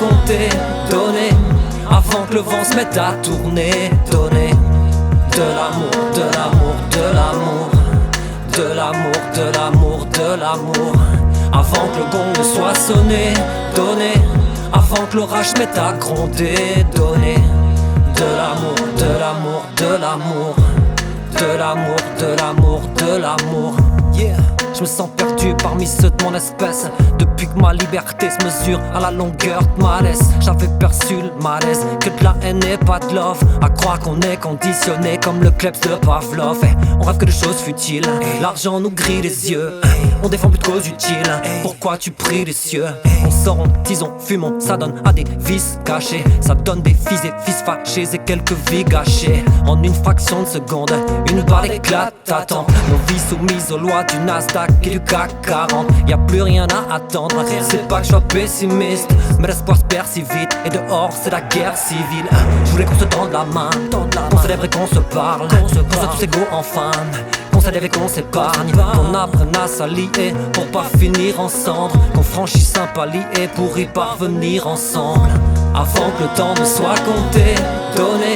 compté, donner avant que le vent se mette à tourner. Donner de l'amour, de l'amour, de l'amour, de l'amour, de l'amour, de l'amour, avant que le gong ne soit sonné. Donner avant que l'orage se mette à gronder. Donner de l'amour, de l'amour, de l'amour, de l'amour, de l'amour, de l'amour. Yeah. Je me sens perdu parmi ceux de mon espèce. Depuis que ma liberté se mesure à la longueur de ma laisse. J'avais perçu le malaise, que de la haine et pas de love. À croire qu'on est conditionné comme le kleps de Pavlov. On rêve que de choses futiles, l'argent nous grille les yeux. On défend plus de causes utiles, pourquoi tu pries les cieux? On sort, on tise, on fume, on s'adonne à des vices cachés. Ça donne des fils et fils fâchés et quelques vies gâchées. En une fraction de seconde, une balle éclate, t'attends. Nos vies soumises aux lois du Nasdaq et du CAC 40. Y'a plus rien à attendre, c'est pas que je sois pessimiste, mais l'espoir se perd si vite, et dehors c'est la guerre civile. Je voulais qu'on se tende la main, qu'on célèbre et qu'on se parle, qu'on soit tous égaux enfin, qu'on s'élève et qu'on s'épargne, qu'on apprenne à s'allier pour pas finir ensemble, qu'on franchisse un palier pour y parvenir ensemble. Avant que le temps ne soit compté, donner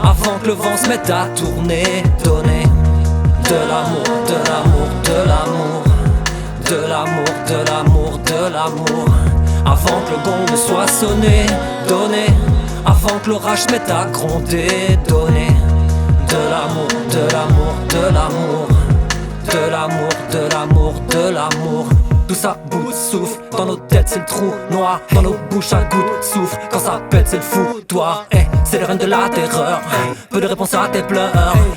avant que le vent se mette à tourner. Donner de l'amour, de l'amour, de l'amour, de l'amour, de l'amour, de l'amour, avant que le gong ne soit sonné. Donner avant que l'orage se mette à gronder. Donner de l'amour, de l'amour, de l'amour, de l'amour, de l'amour, de l'amour. Tout ça bout de souffle, dans nos têtes c'est le trou noir, dans nos bouches un goût de souffle, quand ça pète c'est le foutoir. C'est le règne de la terreur, peu de réponse à tes pleurs.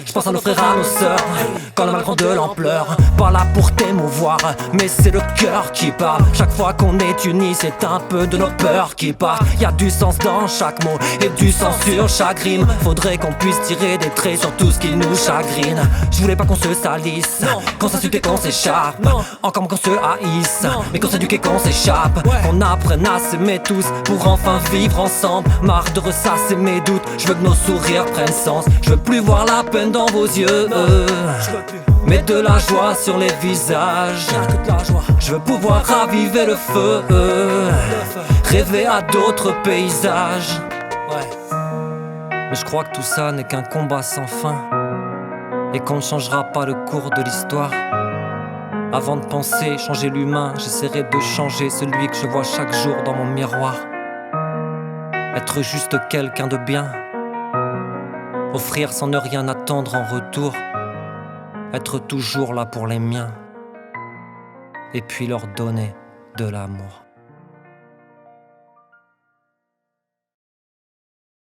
Je pense à nos frères, à nos sœurs, quand le mal prend de l'ampleur. Pas là pour t'émouvoir, mais c'est le cœur qui parle. Chaque fois qu'on est unis, c'est un peu de nos peurs qui partent. Y'a du sens dans chaque mot et du sens sur chaque rime. Faudrait qu'on puisse tirer des traits sur tout ce qui nous chagrine. Je voulais pas qu'on se salisse, qu'on s'insulte et qu'on s'échappe, encore moins qu'on se haïsse, mais qu'on s'éduque et qu'on s'échappe. Qu'on apprenne à s'aimer tous pour enfin vivre ensemble. Marre de ressasser mes doutes, je veux que nos sourires prennent sens. Je veux plus voir la peine dans vos yeux, mais de la joie sur les visages. Je veux pouvoir raviver le feu, rêver à d'autres paysages. Mais je crois que tout ça n'est qu'un combat sans fin, et qu'on ne changera pas le cours de l'histoire. Avant de penser changer l'humain, j'essaierai de changer celui que je vois chaque jour dans mon miroir. Être juste quelqu'un de bien, offrir sans ne rien attendre en retour, être toujours là pour les miens, et puis leur donner de l'amour.